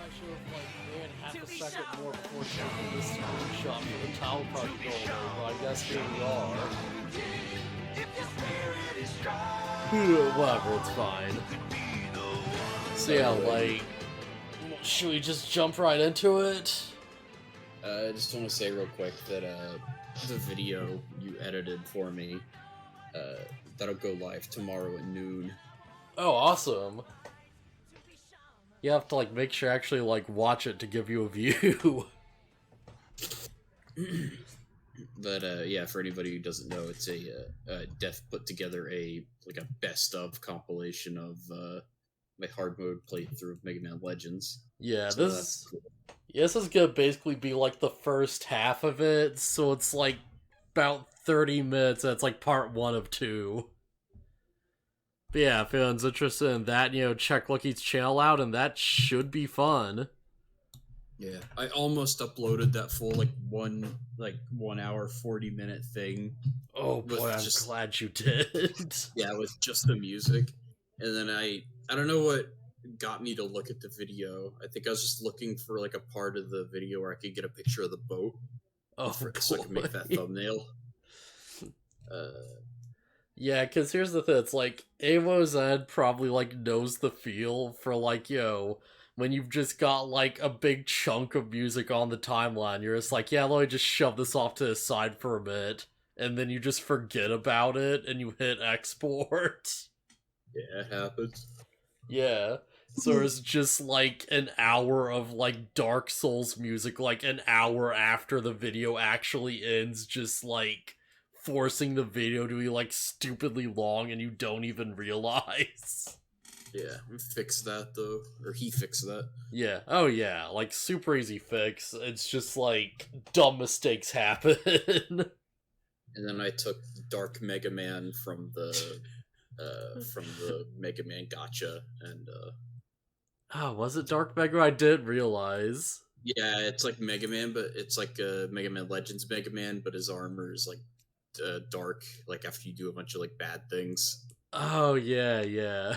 I should have like ran half a second more before checking this screenshot for the towel part goal, but I guess here we are. Whatever, it's fine. So yeah, like, should we just jump right into it? I just want to say real quick that the video you edited for me, that'll go live tomorrow at noon. Oh, awesome. You have to like make sure actually like watch it to give you a view. But yeah, for anybody who doesn't know, it's Death put together a best of compilation of my hard mode playthrough of Mega Man Legends. Yeah, so this is gonna basically be like the first half of it, so it's like about 30 minutes, and it's like part 1 of 2. But yeah, if anyone's interested in that, check Lucky's channel out, and that should be fun. Yeah, I almost uploaded that full 1 hour 40-minute thing. Oh boy, I'm glad you did. Yeah, with just the music, and then I don't know what got me to look at the video. I think I was just looking for a part of the video where I could get a picture of the boat. Oh, so I could make that thumbnail. Yeah, because here's the thing, it's like, Avo's Ed probably, knows the feel for, when you've just got, a big chunk of music on the timeline, you're just like, yeah, let me just shove this off to the side for a bit, and then you just forget about it, and you hit export. Yeah, it happens. Yeah, so there's just, an hour of, Dark Souls music, an hour after the video actually ends, just, forcing the video to be stupidly long and you don't even realize. Yeah, fix that though, or he fixed that. Yeah, oh yeah, super easy fix. It's just dumb mistakes happen. And then I took Dark Mega Man from the Mega Man Gotcha, and oh, was it Dark Mega? I didn't realize. Yeah, it's like Mega Man, but it's like a Mega Man Legends Mega Man, but his armor is dark, after you do a bunch of bad things. Oh yeah. Yeah,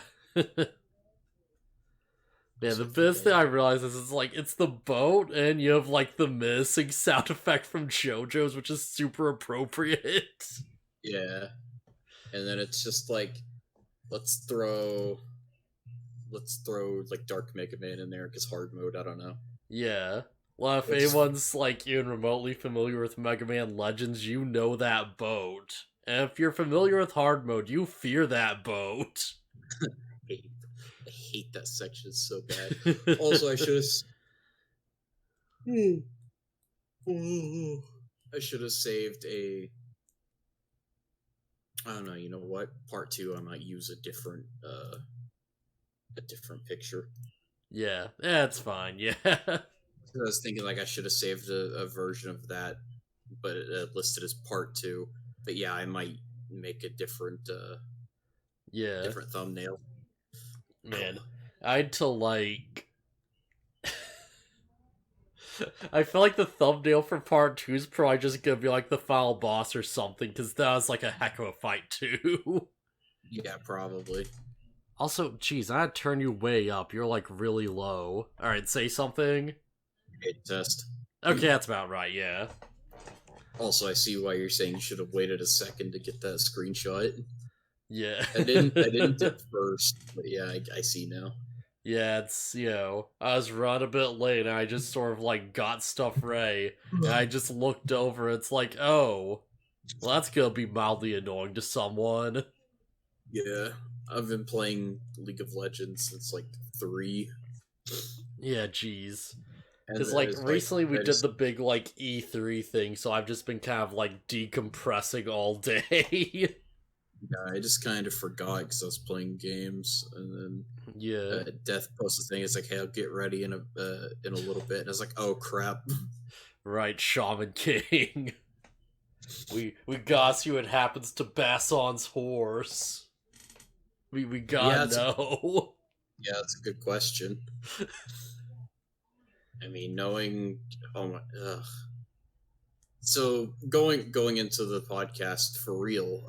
the best thing I realized is it's the boat, and you have the missing sound effect from JoJo's, which is super appropriate. Yeah, and then it's just let's throw Dark Mega Man in there because hard mode. I don't know. Yeah. Well, if anyone's even remotely familiar with Mega Man Legends, you know that boat. And if you're familiar with hard mode, you fear that boat. I hate that section, it's so bad. Also, I should have saved a... I don't know, you know what? Part 2, I might use a different picture. Yeah, that's fine, yeah. I was thinking I should have saved a version of that, but it listed as part 2. But yeah, I might make a different different thumbnail. Man, I had to I feel like the thumbnail for part 2 is probably just gonna be the final boss or something, because that was a heck of a fight too. Yeah, probably. Also, geez, I had to turn you way up. You're really low. Alright, say something. Test. Okay, that's about right, yeah. Also, I see why you're saying you should have waited a second to get that screenshot. Yeah. I didn't at first, but yeah, I see now. Yeah, it's, I was run a bit late, and I just sort of, got stuff ready, and I just looked over, it's oh, well, that's gonna be mildly annoying to someone. Yeah, I've been playing League of Legends since, 3. Yeah, jeez. Because, recently we did the big, E3 thing, so I've just been kind of, decompressing all day. Yeah, I just kind of forgot because I was playing games, and then yeah, Death posted the thing. It's hey, I'll get ready in a little bit, and I was oh crap. Right, Shaman King. we gotta see what happens to Basson's horse. We gotta know. Yeah, that's a good question. I mean, knowing, oh my, ugh. So going into the podcast for real,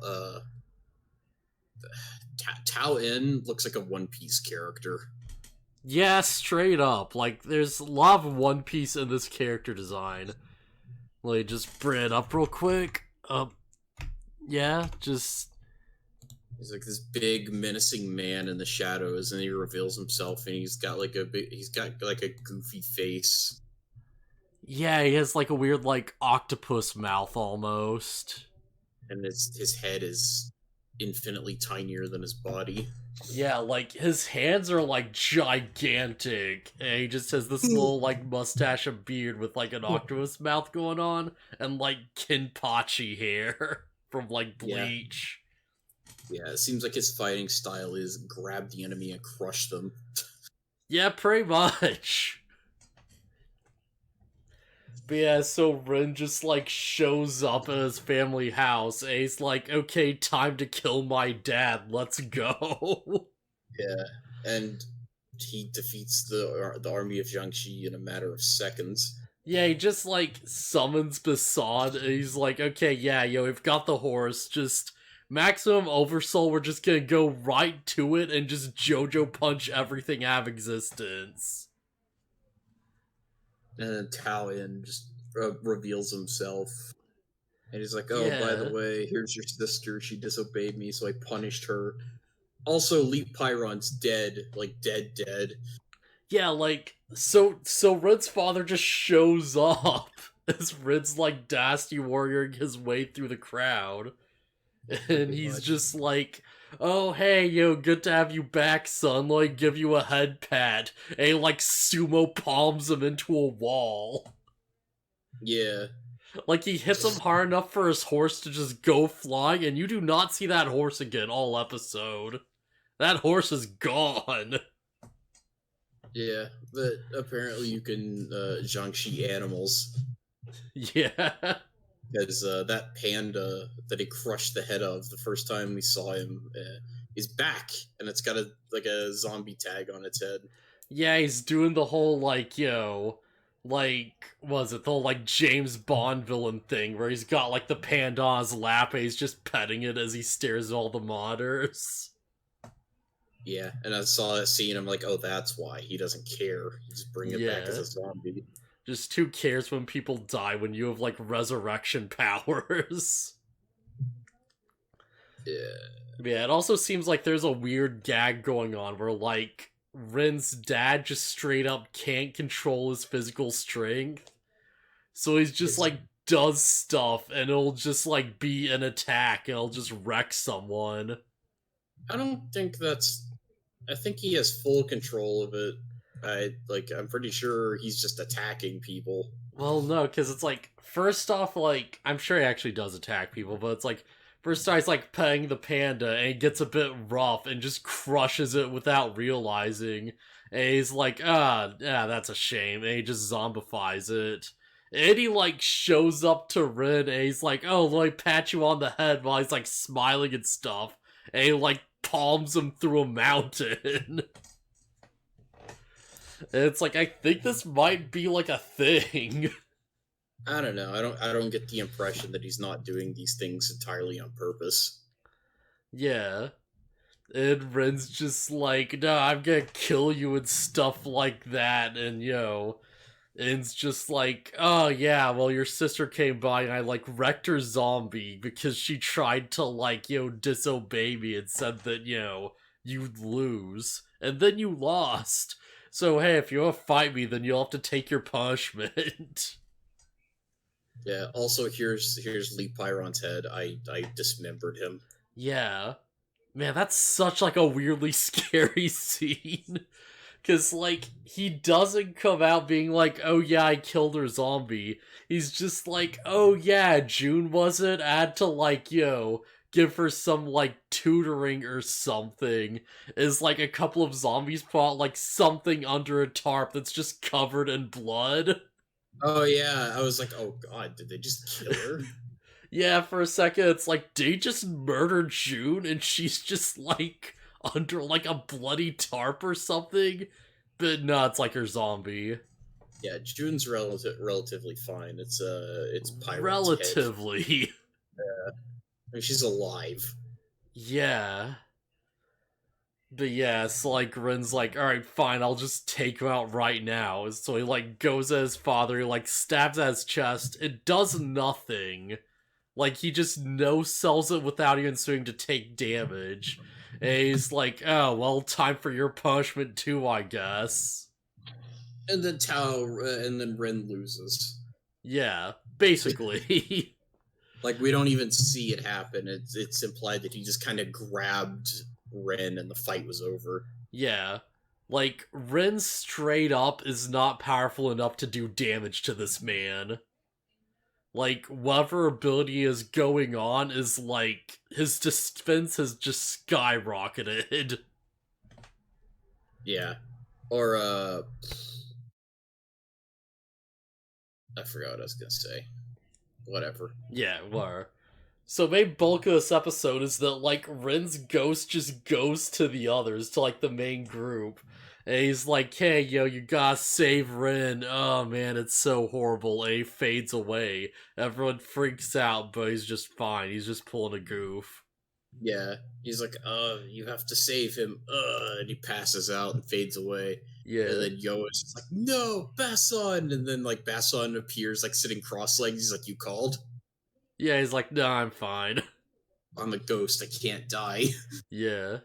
Tao In looks like a One Piece character. Yeah, straight up. Like, there's a lot of One Piece in this character design. Let me just bring it up real quick. Yeah, just... He's like this big menacing man in the shadows, and he reveals himself, and he's got like a goofy face. Yeah, he has like a weird like octopus mouth almost. And his head is infinitely tinier than his body. Yeah, like his hands are like gigantic, and he just has this little like mustache and beard with like an octopus mouth going on, and like Kinpachi hair from like Bleach. Yeah, it seems like his fighting style is grab the enemy and crush them. Yeah, pretty much. But yeah, so Rin just like shows up at his family house, and he's like, "Okay, time to kill my dad. Let's go." Yeah, and he defeats the army of Jiangxi in a matter of seconds. Yeah, he just like summons Basad, and he's like, "Okay, yeah, yo, we've got the horse. Just maximum oversoul. We're just gonna go right to it and just JoJo punch everything out of existence." And then Talion just reveals himself. And he's like, oh, by the way, here's your sister. She disobeyed me, so I punished her. Also, Leap Pyron's dead. Like, dead. Yeah, like, so Rin's father just shows up as Rin's, like, dastardly warrioring his way through the crowd. And he's just like, oh, hey, yo, good to have you back, son. Like, give you a head pat. And he, like, sumo palms him into a wall. Yeah. Like, he hits him hard enough for his horse to just go flying, and you do not see that horse again all episode. That horse is gone. Yeah, but apparently you can Jiangxi animals. Yeah. Because that panda that he crushed the head of the first time we saw him is back, and it's got a zombie tag on its head. Yeah, he's doing the whole, like, yo, like, was it the whole, like, James Bond villain thing, where he's got, like, the panda on his lap, and he's just petting it as he stares at all the monitors. Yeah, and I saw that scene, I'm like, oh, that's why. He doesn't care. He's bringing it back as a zombie. Just who cares when people die when you have, like, resurrection powers? Yeah, it also seems like there's a weird gag going on where, like, Rin's dad just straight up can't control his physical strength. So he's just, like, does stuff, and it'll just, like, be an attack, and it'll just wreck someone. I don't think that's... I think he has full control of it. I'm pretty sure he's just attacking people. Well, no, because it's like, first off, like, I'm sure he actually does attack people, but it's like, first off, he's like petting the panda, and he gets a bit rough and just crushes it without realizing. And he's like, yeah, that's a shame. And he just zombifies it. And he, like, shows up to Rin, and he's like, oh, let me pat you on the head while he's, like, smiling and stuff. And he, like, palms him through a mountain. And it's like, I think this might be, like, a thing. I don't know. I don't get the impression that he's not doing these things entirely on purpose. Yeah. And Ren's just like, no, I'm gonna kill you and stuff like that, and yo. And it's just like, oh yeah, well your sister came by and I like wrecked her zombie because she tried to like, disobey me and said that, you'd lose. And then you lost. So hey, if you want to fight me, then you'll have to take your punishment. Yeah, also here's Lee Pyron's head. I dismembered him. Yeah. Man, that's such like a weirdly scary scene. Cause like, he doesn't come out being like, oh yeah, I killed her zombie. He's just like, oh yeah, June wasn't? I had to like, give her some like tutoring or something. Is like a couple of zombies put out like something under a tarp that's just covered in blood. Oh yeah, I was like, oh god, did they just kill her? Yeah, for a second it's like, did he just murder June and she's just like under like a bloody tarp or something? But no, it's like her zombie. Yeah, June's relatively fine. It's Pyron's relatively. Head. Yeah. I mean, she's alive. Yeah. But yeah, it's like Ren's like, alright, fine, I'll just take him out right now. So he like goes at his father, he like stabs at his chest, it does nothing. Like he just no-sells it without even starting to take damage. And he's like, oh, well, time for your punishment too, I guess. And then Ren loses. Yeah, basically. Like, we don't even see it happen. It's implied that he just kind of grabbed Ren and the fight was over. Yeah. Like, Ren straight up is not powerful enough to do damage to this man. Like, whatever ability is going on is like, his defense has just skyrocketed. Yeah. Or, I forgot what I was gonna say. Whatever. Yeah, whatever. So main bulk of this episode is that, like, Ren's ghost just goes to the others, to, like, the main group. And he's like, hey, yo, you gotta save Ren. Oh, man, it's so horrible. And he fades away. Everyone freaks out, but he's just fine. He's just pulling a goof. Yeah. He's like, you have to save him. And he passes out and fades away. Yeah. And then Yo is just like, no, Basson! And then, like, Basson appears, like, sitting cross-legged. He's like, you called? Yeah, he's like, nah, I'm fine. I'm a ghost. I can't die. Yeah.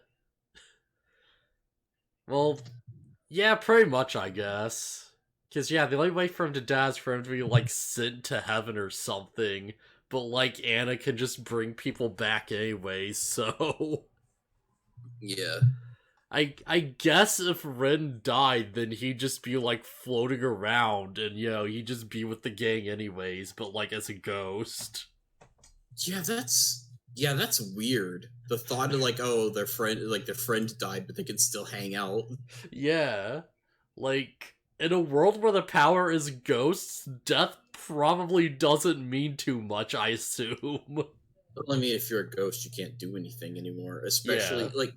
Well, yeah, pretty much, I guess. Because, yeah, the only way for him to die is for him to be, like, sent to heaven or something. But, like, Anna can just bring people back anyway, so... Yeah. I guess if Ren died, then he'd just be, like, floating around, and, you know, he'd just be with the gang anyways, but, like, as a ghost. Yeah, that's weird. The thought of, like, oh, their friend died, but they can still hang out. Yeah. Like, in a world where the power is ghosts, death probably doesn't mean too much, I assume. I mean, if you're a ghost, you can't do anything anymore. Especially, Yeah. like,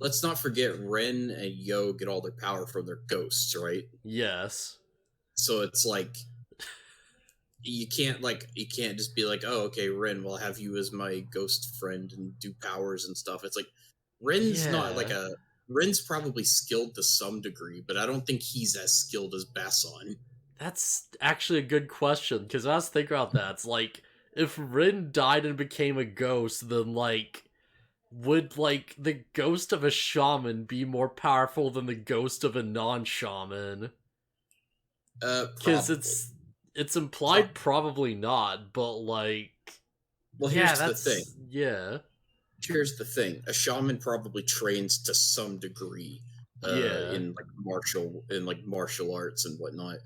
let's not forget Ren and Yo get all their power from their ghosts, right? Yes. So it's like, you can't just be like, oh, okay, Ren, we'll have you as my ghost friend and do powers and stuff. It's like, Ren's probably skilled to some degree, but I don't think he's as skilled as Basson. That's actually a good question, because I was thinking about that. It's like, if Rin died and became a ghost, then, like, would, like, the ghost of a shaman be more powerful than the ghost of a non-shaman? Because it's implied probably not, but, like... Well, yeah, here's the thing. Yeah. Here's the thing. A shaman probably trains to some degree in martial arts and whatnot.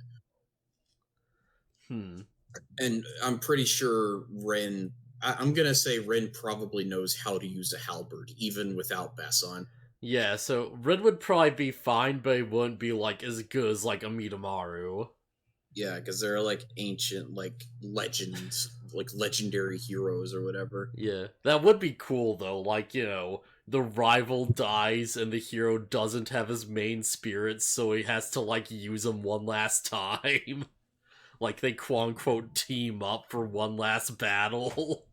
And I'm pretty sure I'm gonna say Ren probably knows how to use a halberd, even without Basson. Yeah, so Ren would probably be fine, but he wouldn't be, like, as good as, like, a Midamaru. Yeah, because they're, like, ancient, like, legends, like, legendary heroes or whatever. Yeah, that would be cool, though. Like, you know, the rival dies and the hero doesn't have his main spirits, so he has to, like, use them one last time. Like, they quote-unquote team up for one last battle.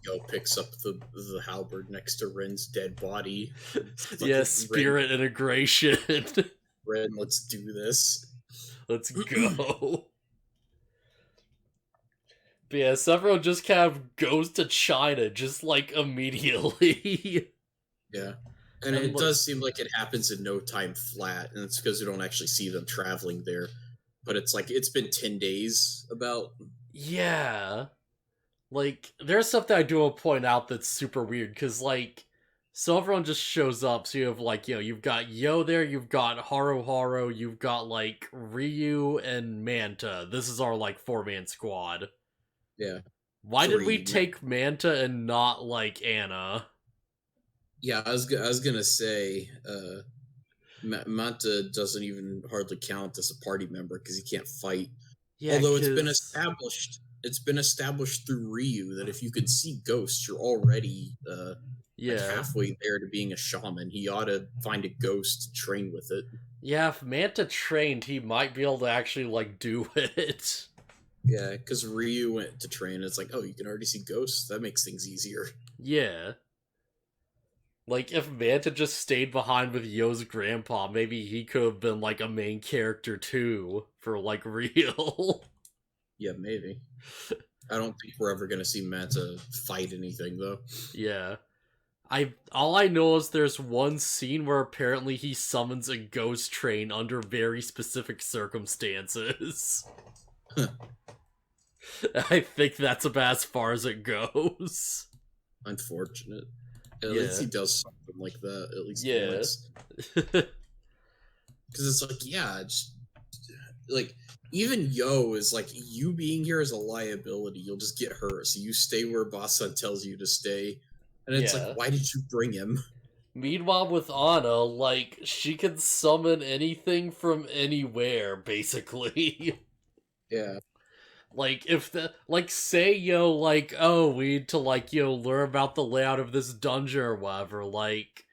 Yo picks up the halberd next to Ren's dead body. Yeah, spirit integration. Ren, let's do this. Let's go. But yeah, Severo just kind of goes to China, just, like, immediately. Yeah. And it does seem like it happens in no time flat, and it's because we don't actually see them traveling there. But it's like, it's been 10 days about. Yeah. Like, there's something I do want to point out that's super weird, because, like, so everyone just shows up, so you have, like, you know, you've got Yo there, you've got Haru, you've got, like, Ryu and Manta. This is our, like, 4-man squad. Yeah. Why did we take Manta and not, like, Anna? Yeah, I was gonna say, Manta doesn't even hardly count as a party member because he can't fight. Yeah, although it's been established through Ryu that if you can see ghosts, you're already like halfway there to being a shaman. He ought to find a ghost to train with it. Yeah, if Manta trained, he might be able to actually, like, do it. Yeah, because Ryu went to train, and it's like, oh, you can already see ghosts? That makes things easier. Yeah. Like, if Manta just stayed behind with Yo's grandpa, maybe he could have been, like, a main character, too, for, like, real. Yeah, maybe. I don't think we're ever gonna see Manta fight anything, though. Yeah. All I know is there's one scene where apparently he summons a ghost train under very specific circumstances. I think that's about as far as it goes. Unfortunate. At least he does something like that, at least once. Because it's like, yeah, just, like, even Yo is like, you being here is a liability. You'll just get hurt, so you stay where Boss-san tells you to stay. And it's like, why did you bring him? Meanwhile, with Anna, like, she can summon anything from anywhere, basically. Yeah. Like, if the, like, say, Yo, like, oh, we need to, like, learn about the layout of this dungeon or whatever, like,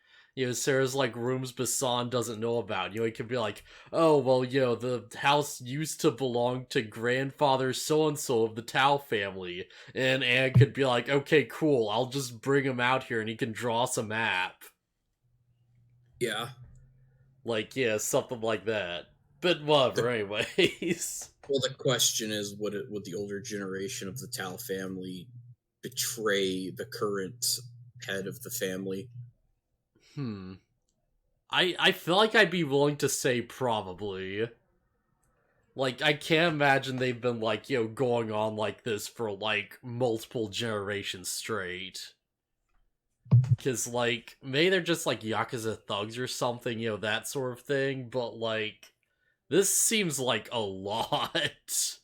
Sarah's, like, rooms Basan doesn't know about. It could be like, oh, well, the house used to belong to grandfather so-and-so of the Tao family. And Anne could be like, okay, cool, I'll just bring him out here and he can draw us a map. Yeah. Like, yeah, something like that. But whatever, anyways. Well, the question is, would the older generation of the Tao family betray the current head of the family? I feel like I'd be willing to say probably. Like, I can't imagine they've been, like, going on like this for, like, multiple generations straight. Because, like, maybe they're just, like, Yakuza thugs or something, that sort of thing, but, like, this seems like a lot.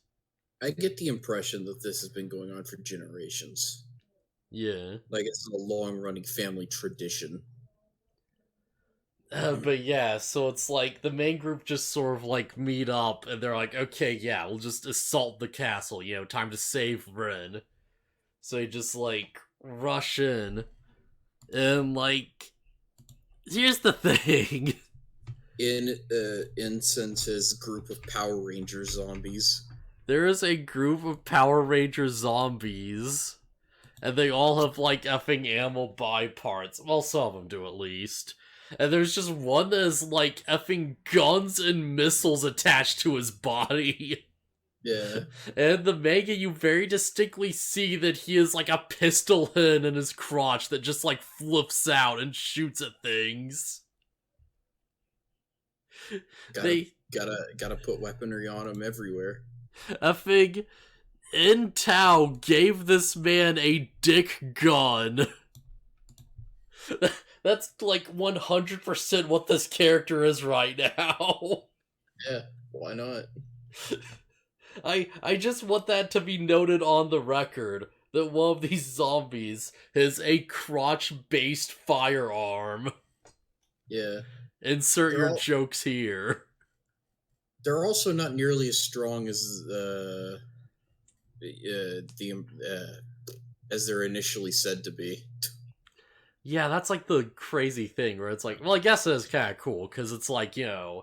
I get the impression that this has been going on for generations. Yeah. Like, it's a long-running family tradition. But yeah, so it's like the main group just sort of like meet up and they're like, okay, yeah, we'll just assault the castle, time to save Ren. So they just like rush in and like, here's the thing. In Incense's group of Power Ranger zombies. There is a group of Power Ranger zombies and they all have like effing animal body parts. Well, some of them do at least. And there's just one that is like effing guns and missiles attached to his body. Yeah. And the manga, you very distinctly see that he is like a pistol hen in his crotch that just like flips out and shoots at things. Gotta put weaponry on him everywhere. Effing Intao gave this man a dick gun. That's like 100% what this character is right now. Yeah, why not? I just want that to be noted on the record that one of these zombies has a crotch-based firearm. Yeah. Insert your jokes here. They're also not nearly as strong as as they're initially said to be. Yeah, that's like the crazy thing where it's like, well, I guess it's kind of cool because it's like, you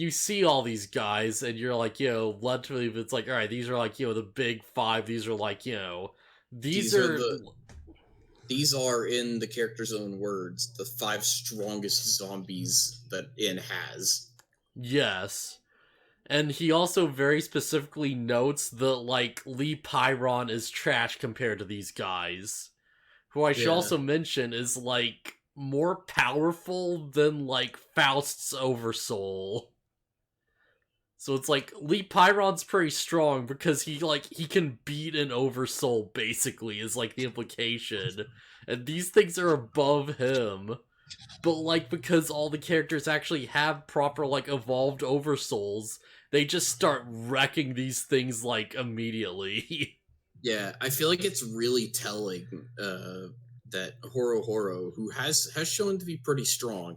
see all these guys and you're like, led to believe it's like, all right, these are like, the big five. These are like, these are, in the character's own words, the 5 strongest zombies that In has. Yes. And he also very specifically notes that, like, Lee Pyron is trash compared to these guys. Who I should also mention is, like, more powerful than, like, Faust's Oversoul. So it's like, Lee Pyron's pretty strong because he can beat an Oversoul, basically, is, like, the implication. And these things are above him. But, like, because all the characters actually have proper, like, evolved Oversouls, they just start wrecking these things, like, immediately. Yeah, I feel like it's really telling that Horo, who has shown to be pretty strong,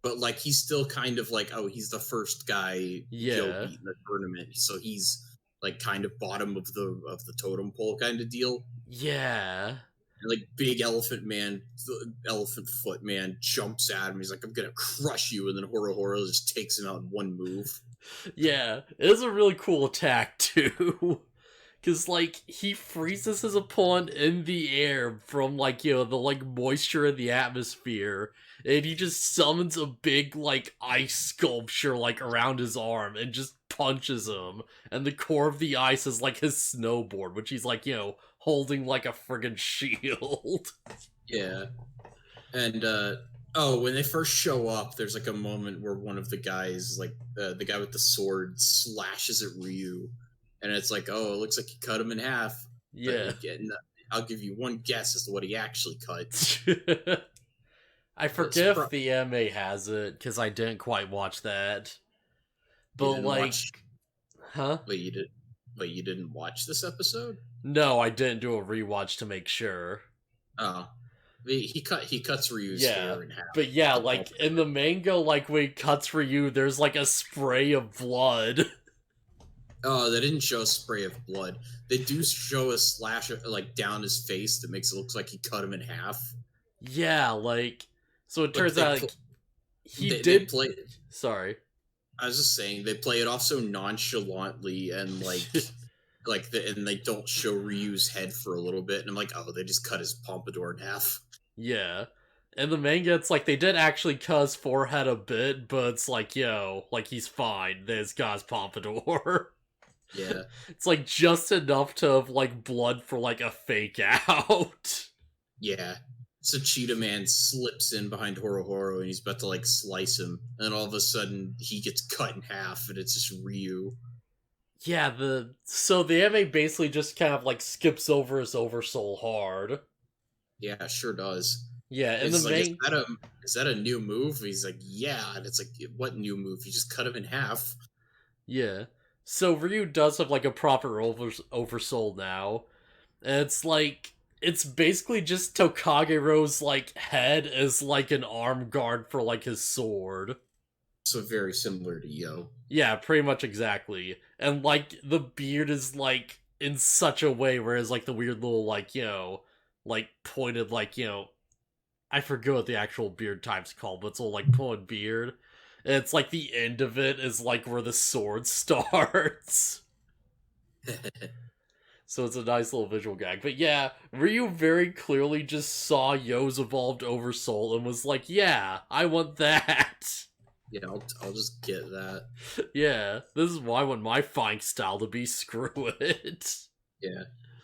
but like he's still kind of like, oh, he's the first guy Joe beat in the tournament, so he's like kind of bottom of the totem pole kind of deal. Yeah. And, like big elephant foot man jumps at him. He's like, I'm gonna crush you, and then Horo just takes him out in one move. Yeah, it is a really cool attack too. Cause, like, he freezes his opponent in the air from, like, the, like, moisture in the atmosphere. And he just summons a big, like, ice sculpture, like, around his arm and just punches him. And the core of the ice is, like, his snowboard, which he's, like, holding like a friggin' shield. Yeah. And, when they first show up, there's, like, a moment where one of the guys, like, the guy with the sword slashes at Ryu. And it's like, oh, it looks like he cut him in half. Yeah. But I'll give you one guess as to what he actually cut. I forget if the anime has it, because I didn't quite watch that. But, like... Huh? Wait, you didn't watch this episode? No, I didn't do a rewatch to make sure. Oh. He cuts Ryu's hair in half. But yeah, like, in the manga, like, when he cuts Ryu, there's, like, a spray of blood. Oh, they didn't show a spray of blood. They do show a slash, like, down his face that makes it look like he cut him in half. Yeah, like... So it turns out, like, he did play... Sorry. I was just saying, they play it off so nonchalantly, and, like... and they don't show Ryu's head for a little bit, and I'm like, oh, they just cut his pompadour in half. Yeah. In the manga, it's like, they did actually cut his forehead a bit, but it's like, like, he's fine. There's God's pompadour. Yeah. It's, like, just enough to have, like, blood for, like, a fake out. Yeah. So Cheetah Man slips in behind Horo and he's about to, like, slice him. And then all of a sudden, he gets cut in half, and it's just Ryu. Yeah, so the anime basically just kind of, like, skips over his Oversoul hard. Yeah, sure does. Yeah, and the main... Is that a new move? He's like, yeah. And it's like, what new move? You just cut him in half. Yeah. So Ryu does have, like, a proper Oversoul now. And it's like... It's basically just Tokagero's, like, head as, like, an arm guard for, like, his sword. So very similar to Yo. Yeah, pretty much exactly. And, like, the beard is, like, in such a way where it's, like, the weird little, like, like, pointed, like, I forget what the actual beard type's called, but it's all, like, pointed beard. And it's, like, the end of it is, like, where the sword starts. So it's a nice little visual gag. But yeah, Ryu very clearly just saw Yo's evolved Oversoul and was like, yeah, I want that. Yeah, I'll just get that. Yeah, this is why I want my fighting style to be. Screw it. Yeah.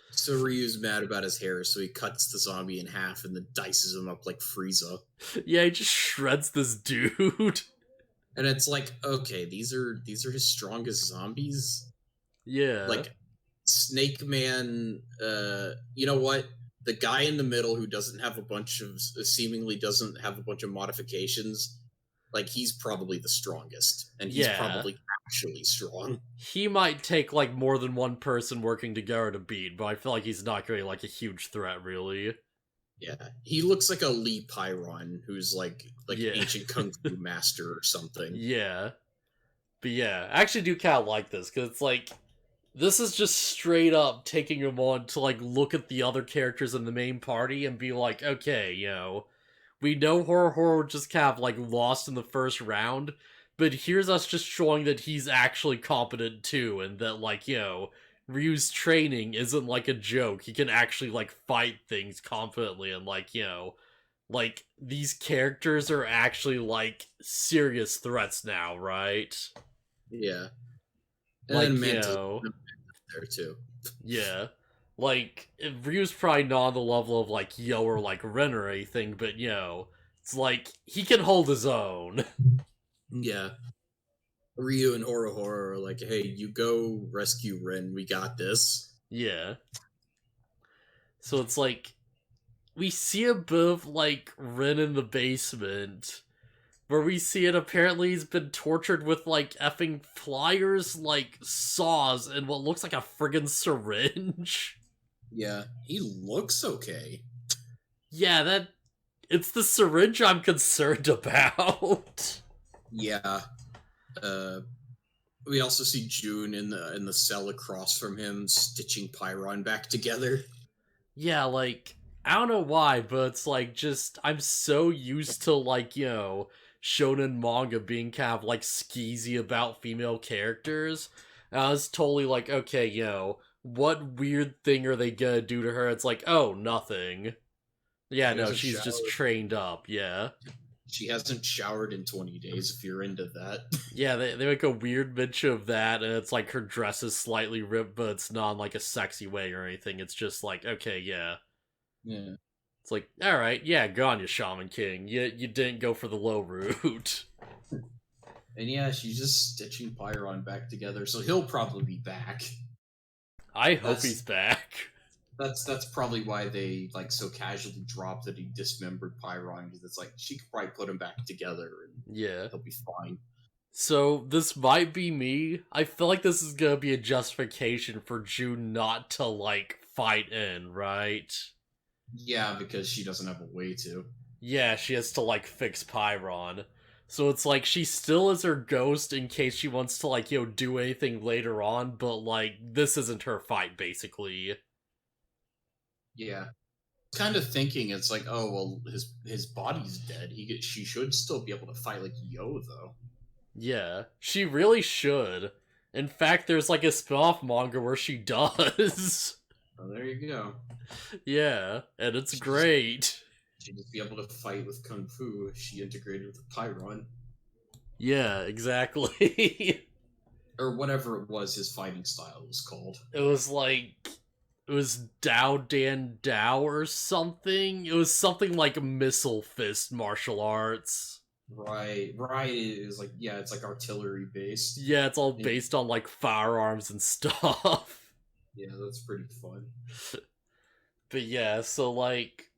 So Ryu's mad about his hair, so he cuts the zombie in half and then dices him up like Frieza. Yeah, he just shreds this dude. And it's like, okay, these are his strongest zombies? Yeah. Like, Snake Man, you know what? The guy in the middle who seemingly doesn't have a bunch of modifications, like, he's probably the strongest. And he's probably actually strong. He might take, like, more than one person working together to beat, but I feel like he's not really, like, a huge threat, really. Yeah. He looks like a Lee Pyron, who's, like ancient kung fu master or something. Yeah. But yeah, I actually do kind of like this, because it's like... This is just straight up taking him on to, like, look at the other characters in the main party and be like, okay, we know Horo just kind of, like, lost in the first round, but here's us just showing that he's actually competent too, and that, like, Ryu's training isn't, like, a joke. He can actually, like, fight things confidently, and, like, like, these characters are actually, like, serious threats now, right? Yeah. And like, there too. Yeah. Like, Ryu's probably not on the level of, like, Yo or, like, Ren or anything, but, it's like, he can hold his own. Yeah. Ryu and Horo are like, hey, you go rescue Ren, we got this. Yeah. So it's like, we see a bit of, like, Ren in the basement, where we see it apparently he's been tortured with, like, effing pliers, like, saws, and what looks like a friggin' syringe. Yeah, he looks okay. Yeah, it's the syringe I'm concerned about. Yeah. We also see June in the cell across from him, stitching Pyron back together. Yeah, like, I don't know why, but it's like, just, I'm so used to, like, shonen manga being kind of, like, skeezy about female characters. And I was totally like, okay, what weird thing are they gonna do to her? It's like, oh, nothing. Yeah, She no, hasn't she's just showered. trained up, yeah. She hasn't showered in 20 days, if you're into that. Yeah, they make a weird mention of that, and it's like her dress is slightly ripped, but it's not in like a sexy way or anything. It's just like, okay, yeah. Yeah. It's like, alright, yeah, go on, you Shaman King. You didn't go for the low route. And yeah, she's just stitching Pyron back together, so he'll probably be back. I hope he's back. That's probably why they like so casually dropped that he dismembered Pyron, because it's like she could probably put him back together and Yeah. he'll be fine. So this might be me. I feel like this is gonna be a justification for June not to like fight in, right? Yeah, because she doesn't have a way to. Yeah, she has to like fix Pyron. So it's like she still is her ghost in case she wants to like, do anything later on, but like this isn't her fight basically. Yeah. Kind of thinking it's like, oh well, his body's dead. She should still be able to fight like Yo though. Yeah, she really should. In fact, there's like a spin-off manga where she does. Oh, there you go. Yeah, and it's great. She'd just be able to fight with Kung Fu if she integrated with Pyron. Yeah, exactly. Or whatever it was his fighting style was called. It was Dao Dan Dao or something. It was something like Missile Fist martial arts. Right. It is like, yeah, it's like artillery based. Yeah, it's all based on like firearms and stuff. Yeah, that's pretty fun. But yeah, so like,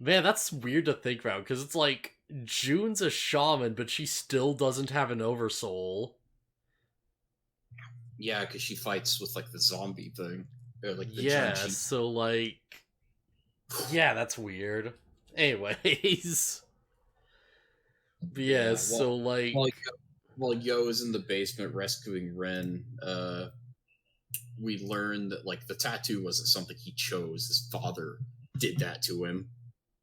man, that's weird to think about because it's like June's a shaman, but she still doesn't have an oversoul. Yeah, because she fights with like the zombie thing. Like the yeah, so like, yeah, that's weird. Anyways, but yeah, well, so like, while Yo is in the basement rescuing Ren, we learn that like the tattoo wasn't something he chose. His father did that to him.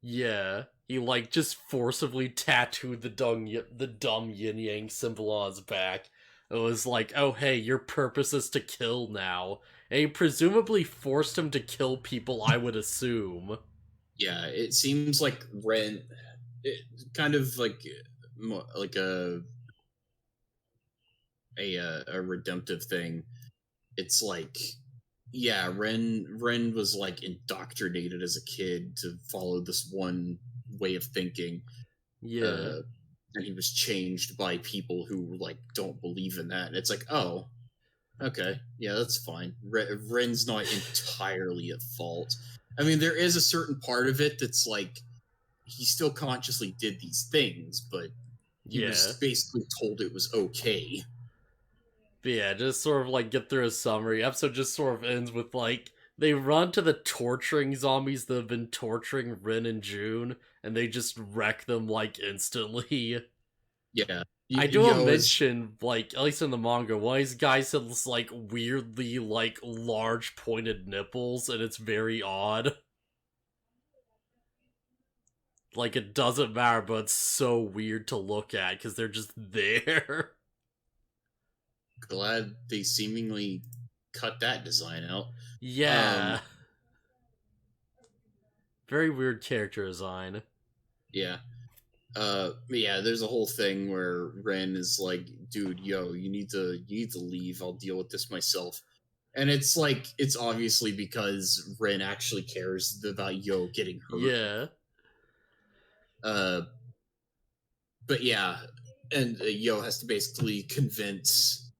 Yeah, he like just forcibly tattooed the dumb yin yang symbol on his back. It was like, oh hey, your purpose is to kill now. And he presumably forced him to kill people, I would assume. Yeah, it seems like Ren, kind of like a redemptive thing. It's like, yeah, Ren was like indoctrinated as a kid to follow this one way of thinking. Yeah. And he was changed by people who like don't believe in that. And it's like, oh, okay, yeah, that's fine. Ren's not entirely at fault. I mean, there is a certain part of it that's like he still consciously did these things, but he was basically told it was okay. But yeah, just sort of like get through a summary. Episode just sort of ends with like they run to the torturing zombies that have been torturing Rin and June, and they just wreck them like instantly. Yeah. I do mention, like, at least in the manga, one of these guys has like weirdly like large pointed nipples, and it's very odd. Like it doesn't matter, but it's so weird to look at because they're just there. Glad they seemingly cut that design out. Yeah. Very weird character design. Yeah. Yeah, there's a whole thing where Ren is like, dude, yo, you need to leave. I'll deal with this myself. And it's like, it's obviously because Ren actually cares about Yo getting hurt. Yeah. But yeah, and Yo has to basically convince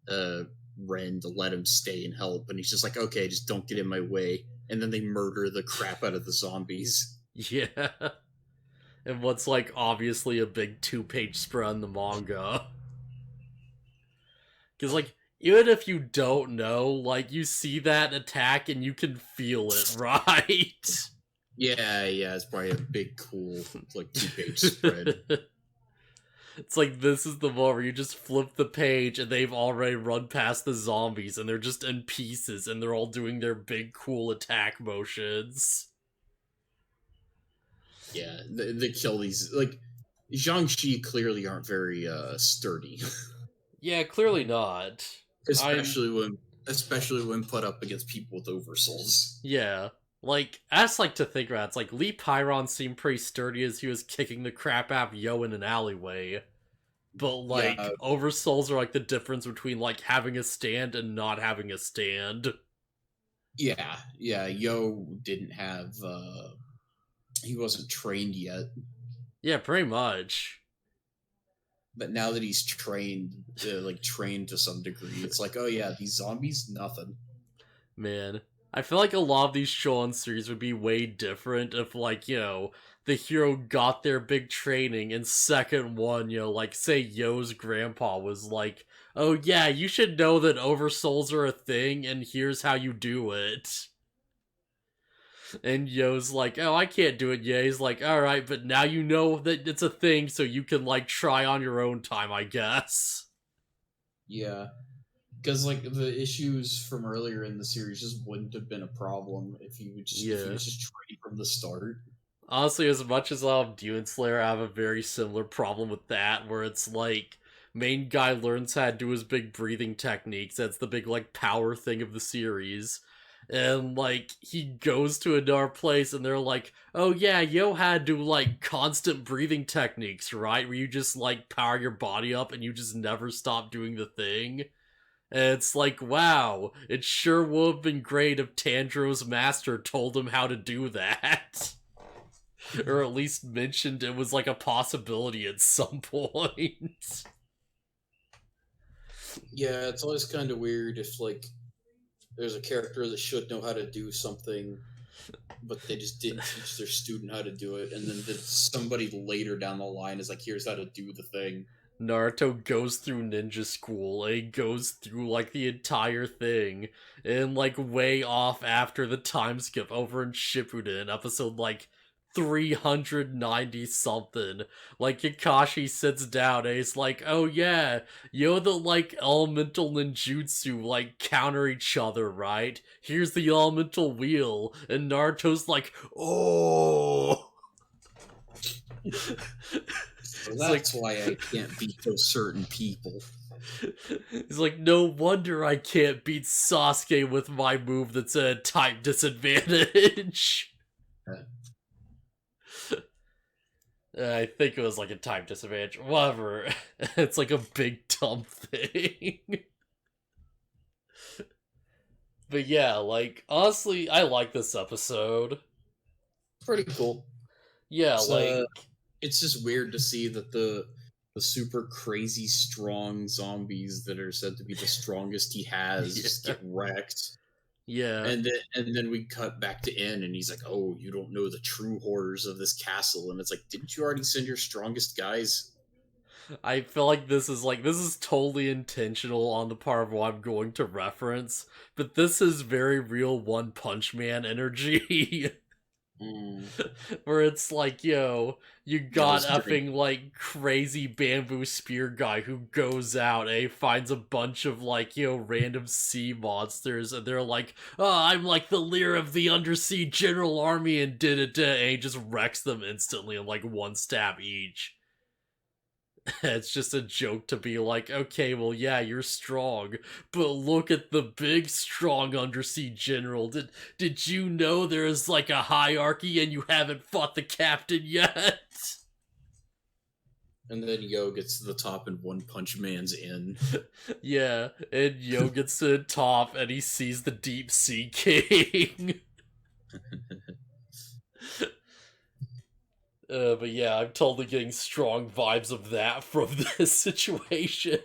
Ren to let him stay and help, and he's just like, okay, just don't get in my way. And then they murder the crap out of the zombies. Yeah. And what's like obviously a big 2-page spread in the manga. Because like, even if you don't know, like, you see that attack and you can feel it, right? Yeah, it's probably a big, cool, like, 2-page spread. It's like, this is the one where you just flip the page and they've already run past the zombies and they're just in pieces and they're all doing their big, cool attack motions. Yeah, they kill these, like, Jiangxi clearly aren't very, sturdy. Yeah, clearly not. Especially especially when put up against people with oversouls. Yeah. Like, I just like to think about it. It's like, Lee Pyron seemed pretty sturdy as he was kicking the crap out of Yo in an alleyway. But, Yeah, like, oversouls are like the difference between, like, having a stand and not having a stand. yeah. Yo didn't have, he wasn't trained yet. Yeah, pretty much. But now that he's trained, trained to some degree, it's like, oh yeah, these zombies, nothing. Man, I feel like a lot of these Shonen series would be way different if, like, the hero got their big training, and second one, like, say Yo's grandpa was like, oh yeah, you should know that oversouls are a thing, and here's how you do it. And Yo's like, oh, I can't do it, yeah. He's like, alright, but now you know that it's a thing, so you can, like, try on your own time, I guess. Yeah. Because, like, the issues from earlier in the series just wouldn't have been a problem if he was just trained from the start. Honestly, as much as I love Demon Slayer, I have a very similar problem with that, where it's like, main guy learns how to do his big breathing techniques, that's the big, like, power thing of the series, and, like, he goes to another place, and they're like, oh yeah, Yo had to, like, constant breathing techniques, right? Where you just, like, power your body up, and you just never stop doing the thing. And it's like, wow, it sure would have been great if Tanjiro's master told him how to do that. Or at least mentioned it was like a possibility at some point. Yeah, it's always kind of weird if, like, there's a character that should know how to do something, but they just didn't teach their student how to do it, and then somebody later down the line is like, here's how to do the thing. Naruto goes through ninja school, and he goes through, like, the entire thing, and, like, way off after the time skip over in Shippuden, episode, like, 390 something. Like, Kakashi sits down and he's like, oh yeah, the, like, elemental ninjutsu, like, counter each other, right? Here's the elemental wheel. And Naruto's like, oh. So that's like, why I can't beat those certain people. He's like, no wonder I can't beat Sasuke with my move that's a type disadvantage. I think it was like a time disadvantage. Whatever. It's like a big dumb thing. But yeah, like, honestly, I like this episode. Pretty cool. Yeah, it's just weird to see that the super crazy strong zombies that are said to be the strongest he has just get wrecked. Yeah. And then we cut back to N, and he's like, oh, you don't know the true horrors of this castle. And it's like, didn't you already send your strongest guys? I feel like this is totally intentional on the part of what I'm going to reference, but this is very real One Punch Man energy. Where it's like, you got effing, like, crazy bamboo spear guy who goes out and he finds a bunch of, like, random sea monsters, and they're like, oh, I'm like the leader of the undersea general army, and and he just wrecks them instantly in, like, one stab each. It's just a joke to be like, okay, well, yeah, you're strong, but look at the big, strong undersea general. Did you know there is, like, a hierarchy and you haven't fought the captain yet? And then Yo gets to the top and One Punch Man's in. Yeah, and Yo gets to the top and he sees the Deep Sea King. But yeah, I'm totally getting strong vibes of that from this situation.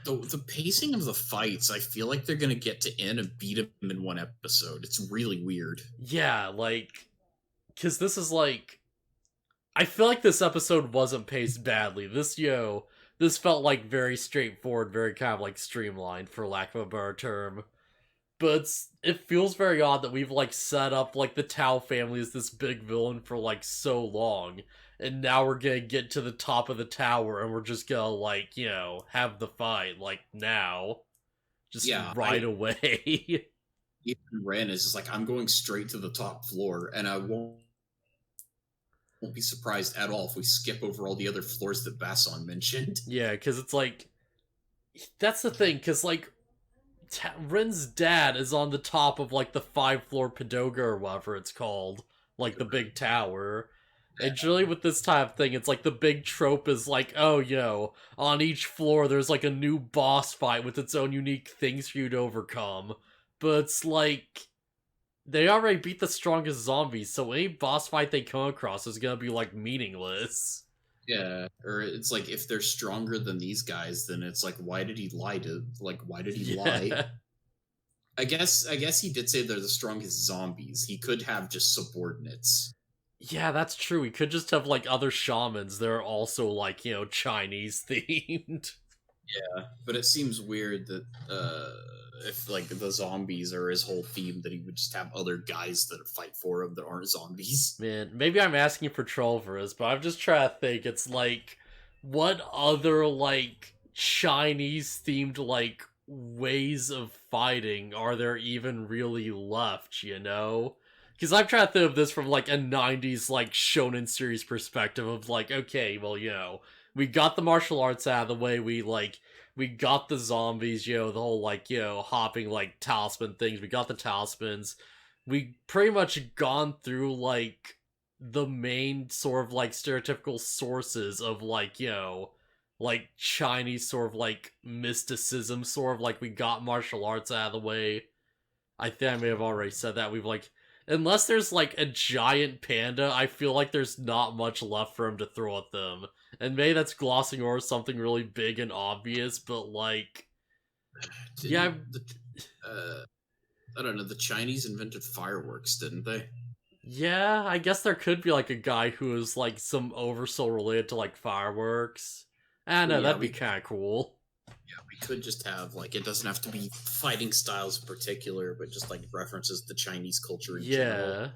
The pacing of the fights, I feel like they're gonna get to N and beat him in one episode. It's really weird. Yeah, like, because this is like, I feel like this episode wasn't paced badly. This felt like very straightforward, very kind of like streamlined, for lack of a better term. But it feels very odd that we've, like, set up, like, the Tao family as this big villain for, like, so long, and now we're gonna get to the top of the tower and we're just gonna, like, have the fight, like, now. Just right away. Even Ren is just like, I'm going straight to the top floor, and I won't be surprised at all if we skip over all the other floors that Basson mentioned. Yeah, because it's like, that's the thing, because, like, Rin's dad is on the top of like the 5-floor pagoda or whatever it's called, like the big tower. And generally with this type of thing, it's like the big trope is like, oh, on each floor there's like a new boss fight with its own unique things for you to overcome. But it's like, they already beat the strongest zombies, so any boss fight they come across is gonna be like meaningless. Yeah, or it's like if they're stronger than these guys, then it's like, why did he lie lie? I guess he did say they're the strongest zombies. He could have just subordinates. Yeah, that's true. We could just have like other shamans that are also like, Chinese themed. Yeah, but it seems weird that if like the zombies are his whole theme, that he would just have other guys that fight for him that aren't zombies. Man, maybe I'm asking for troll for this, but I'm just trying to think. It's like, what other like Chinese themed like ways of fighting are there even really left? Because I'm trying to think of this from like a 90s like shonen series perspective of like, okay, well, we got the martial arts out of the way, we got the zombies, the whole like, hopping like talisman things, we got the talismans, we pretty much gone through like the main sort of like stereotypical sources of like, like Chinese sort of like mysticism, sort of like we got martial arts out of the way. I think I may have already said that. We've like, unless there's like a giant panda, I feel like there's not much left for him to throw at them. And maybe that's glossing over something really big and obvious, but like, I don't know. The Chinese invented fireworks, didn't they? Yeah, I guess there could be like a guy who is like some oversoul related to like fireworks. I know, that'd be kind of cool. Yeah, we could just have like, it doesn't have to be fighting styles in particular, but just like references to Chinese culture in general.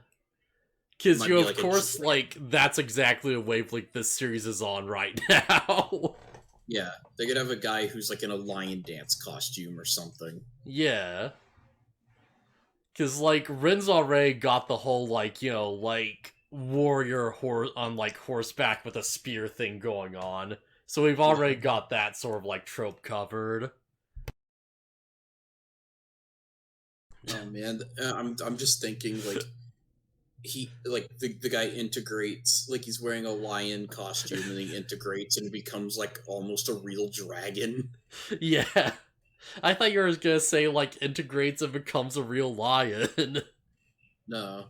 Because of course, like that's exactly the wavelength this series is on right now. Yeah, they could have a guy who's like in a lion dance costume or something. Yeah. Because, like, Rin's already got the whole, like, like, warrior on, like, horseback with a spear thing going on. So we've already got that sort of, like, trope covered. Oh, man. I'm just thinking, like, the guy integrates, like, he's wearing a lion costume and he integrates and becomes, like, almost a real dragon. Yeah. I thought you were gonna say, like, integrates and becomes a real lion. No.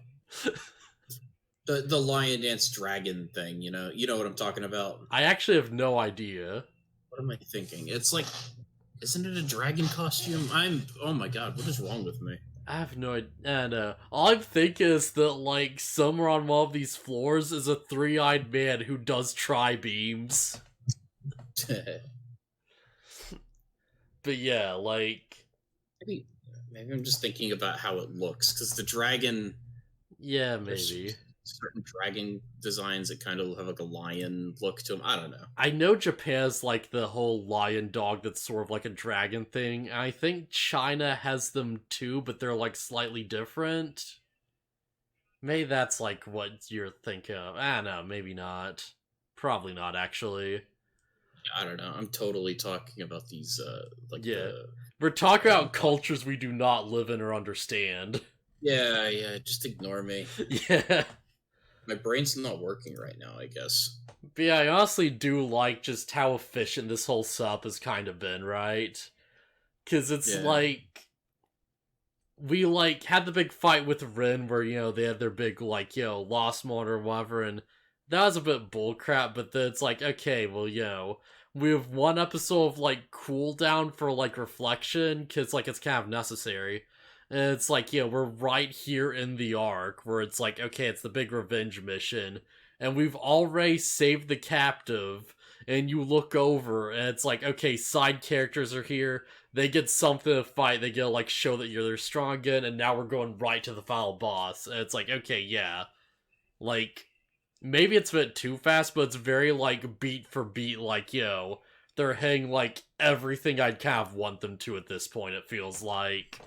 The lion dance dragon thing, you know what I'm talking about? I actually have no idea. What am I thinking? It's like, isn't it a dragon costume? Oh my god, what is wrong with me? I have no idea. All I'm thinking is that, like, somewhere on one of these floors is a three-eyed man who does tri-beams. But yeah, like... Maybe I'm just thinking about how it looks, because the dragon... Yeah, maybe. Certain dragon designs that kind of have like a lion look to them. I don't know. I know Japan's like the whole lion dog that's sort of like a dragon thing. And I think China has them too, but they're like slightly different. Maybe that's like what you're thinking of. I don't know, maybe not. Probably not, actually. I don't know. I'm totally talking about these, We're talking about cultures we do not live in or understand. Yeah, just ignore me. Yeah. My brain's not working right now, I guess. But yeah, I honestly do like just how efficient this whole sub has kind of been, right? Because it's like... We, like, had the big fight with Rin where, they had their big, like, lost mode or whatever, and that was a bit bullcrap, but then it's like, okay, well, we have one episode of, like, cooldown for, like, reflection, because, like, it's kind of necessary. And it's like, we're right here in the arc, where it's like, okay, it's the big revenge mission, and we've already saved the captive, and you look over, and it's like, okay, side characters are here, they get something to fight, they get to, like, show that they're strong again, and now we're going right to the final boss, and it's like, okay, yeah. Like, maybe it's a bit too fast, but it's very, like, beat for beat, like, they're hitting, like, everything I'd kind of want them to at this point, it feels like.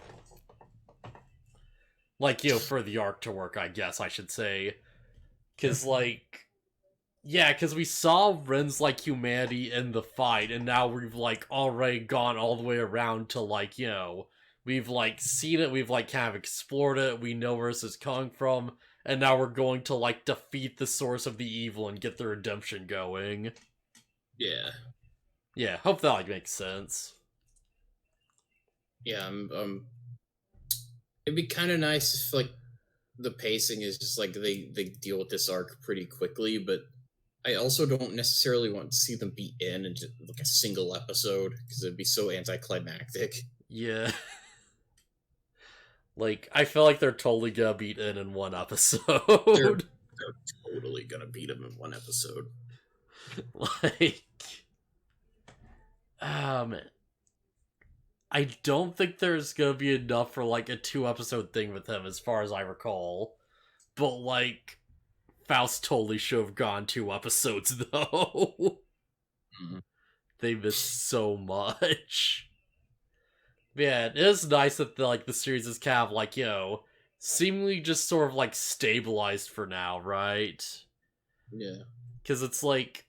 Like, for the arc to work, I guess I should say. Because, like... Yeah, because we saw Rin's, like, humanity in the fight, and now we've, like, already gone all the way around to, like, we've like seen it, we've like kind of explored it, we know where this is coming from, and now we're going to like defeat the source of the evil and get the redemption going. Yeah. Yeah, hope that like makes sense. Yeah, it'd be kind of nice if like the pacing is just like they deal with this arc pretty quickly, but I also don't necessarily want to see them be in just like a single episode because it'd be so anticlimactic. Yeah. Like, I feel like they're totally gonna beat in one episode. They're totally gonna beat him in one episode. Like, I don't think there's gonna be enough for like a 2-episode thing with him, as far as I recall. But like, Faust totally should have gone 2 episodes though. They missed so much. Yeah, it is nice that the series is kind of like, seemingly just sort of like stabilized for now, right? Yeah. Because it's like,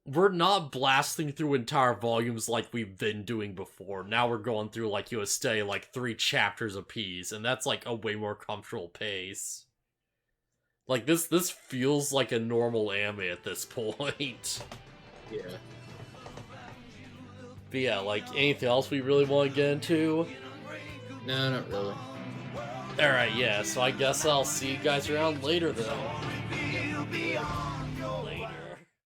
we're not blasting through entire volumes like we've been doing before. Now we're going through like, a steady like 3 chapters apiece, and that's like a way more comfortable pace. Like, this feels like a normal anime at this point. Yeah. But yeah, like, anything else we really want to get into? No, not really. Alright, yeah, so I guess I'll see you guys around later, though.